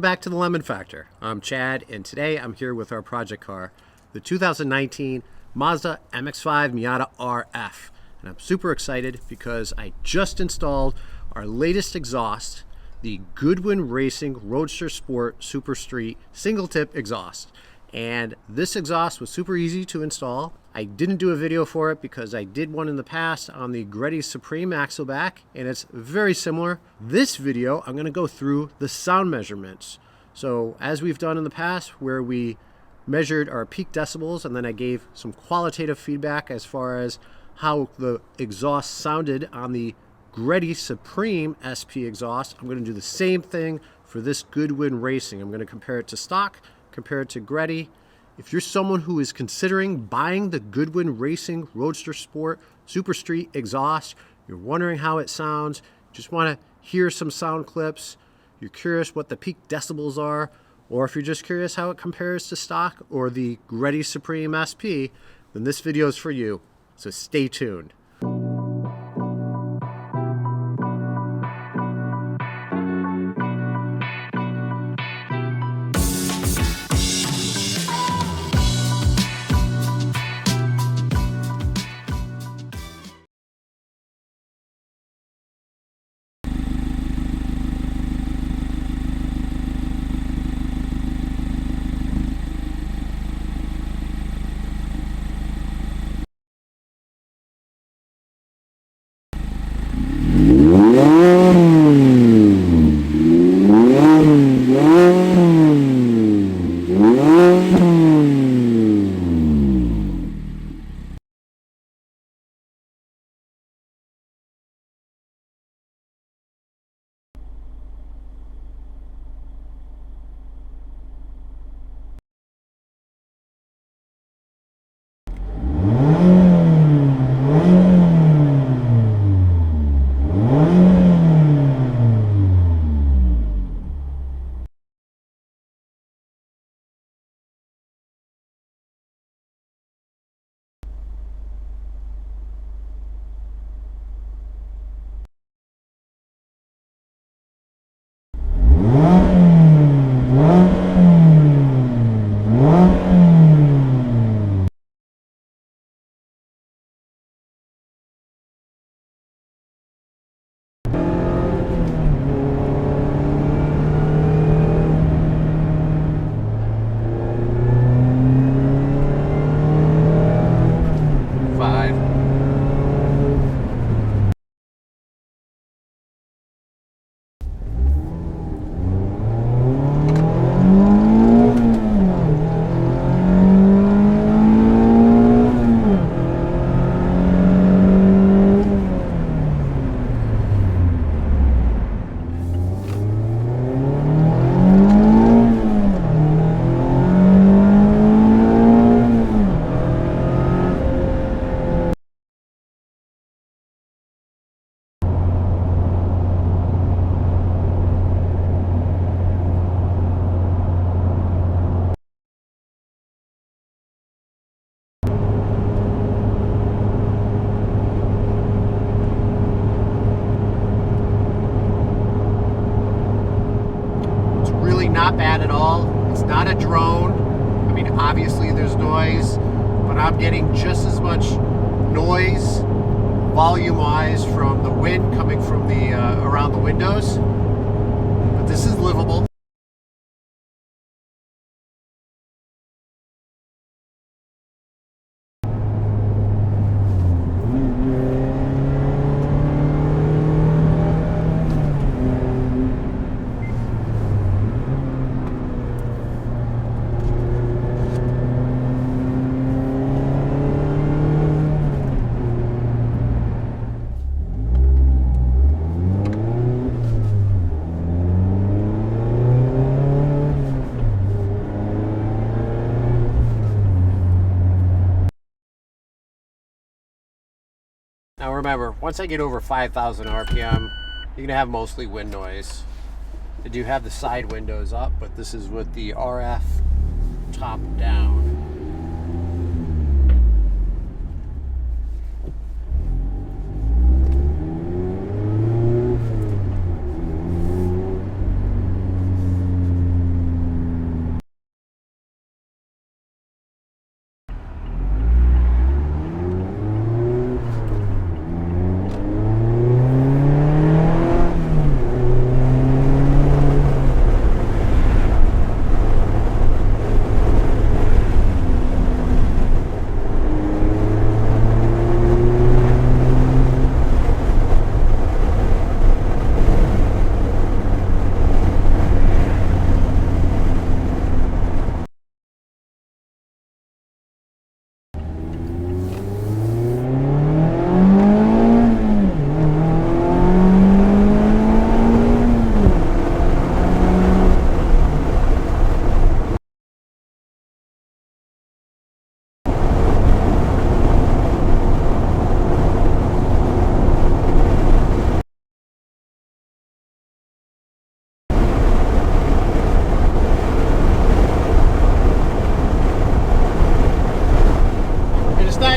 back to the Lemon Factor. I'm Chad, and today I'm here with our project car, the 2019 Mazda MX-5 Miata RF. And I'm super excited because I just installed our latest exhaust, the Goodwin Racing RoadsterSport SuperStreet single tip exhaust. And this exhaust was super easy to install. I didn't do a video for it because I did one in the past on the Greddy Supreme axleback, and it's very similar. This video, I'm gonna go through the sound measurements. So as we've done in the past, where we measured our peak decibels and then I gave some qualitative feedback as far as how the exhaust sounded on the Greddy Supreme SP exhaust, I'm gonna do the same thing for this Goodwin Racing. I'm gonna compare it to stock, compare it to Greddy. If you're someone who is considering buying the Goodwin Racing RoadsterSport SuperStreet exhaust, you're wondering how it sounds, just want to hear some sound clips, you're curious what the peak decibels are, or if you're just curious how it compares to stock or the Greddy Supreme SP, then this video is for you, so stay tuned. Not bad at all. It's not a drone. I mean, obviously there's noise, but I'm getting just as much noise volume-wise from the wind coming from the around the windows. But this is livable. Now remember, once I get over 5,000 RPM, you're gonna have mostly wind noise. I do have the side windows up, but this is with the RF top down.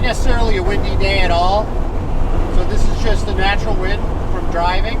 not necessarily a windy day at all. So this is just the natural wind from driving.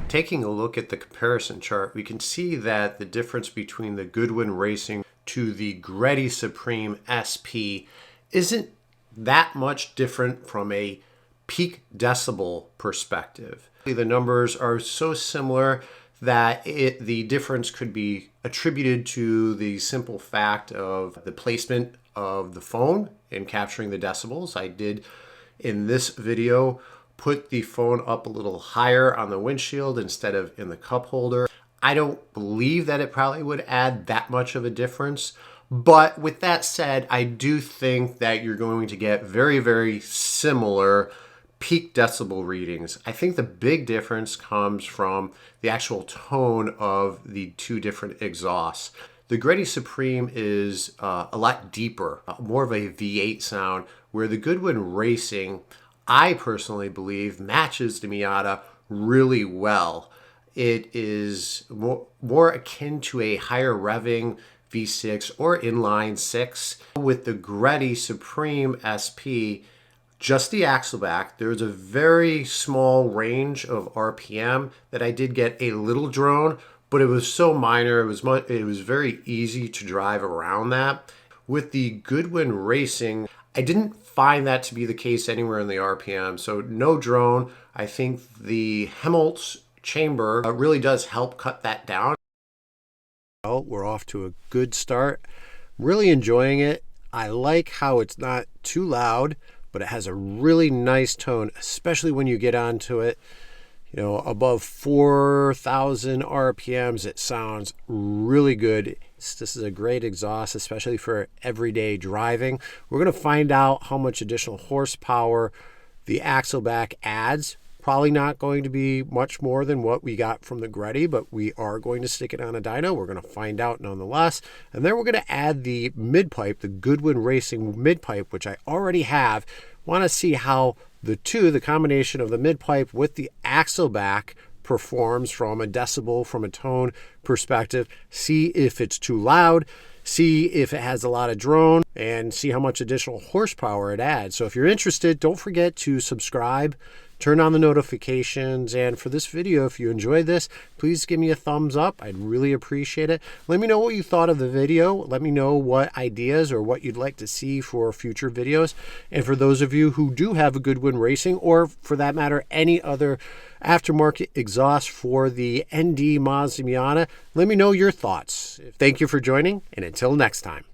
Taking a look at the comparison chart, we can see that the difference between the Goodwin Racing to the Greddy Supreme SP isn't that much different from a peak decibel perspective. The numbers are so similar that the difference could be attributed to the simple fact of the placement of the phone in capturing the decibels. I did in this video put the phone up a little higher on the windshield instead of in the cup holder. I don't believe that it probably would add that much of a difference. But with that said, I do think that you're going to get very, very similar peak decibel readings. I think the big difference comes from the actual tone of the two different exhausts. The Greddy Supreme is a lot deeper, more of a V8 sound, where the Goodwin Racing, I personally believe, matches the Miata really well. It is more akin to a higher revving V6 or inline 6. With the Greddy Supreme SP, just the axle back, there's a very small range of RPM that I did get a little drone, but it was so minor, it was very easy to drive around that. With the Goodwin Racing, I didn't find that to be the case anywhere in the RPM, so no drone. I think the Helmholtz chamber really does help cut that down. Well, we're off to a good start. Really enjoying it. I like how it's not too loud, but it has a really nice tone, especially when you get onto it. You know, above 4,000 RPMs, it sounds really good. This is a great exhaust, especially for everyday driving. We're going to find out how much additional horsepower the axle back adds. Probably not going to be much more than what we got from the Greddy, but we are going to stick it on a dyno. We're going to find out nonetheless. And then we're going to add the midpipe, the Goodwin Racing midpipe, which I already have. Want to see how the combination of the midpipe with the axle back performs from a decibel, from a tone perspective. See if it's too loud, see if it has a lot of drone, and see how much additional horsepower it adds. So if you're interested, don't forget to subscribe turn on the notifications. And for this video, if you enjoyed this, please give me a thumbs up. I'd really appreciate it. Let me know what you thought of the video. Let me know what ideas or what you'd like to see for future videos. And for those of you who do have a Goodwin Racing, or for that matter, any other aftermarket exhaust for the ND Mazda Miata, let me know your thoughts. Thank you for joining, and until next time.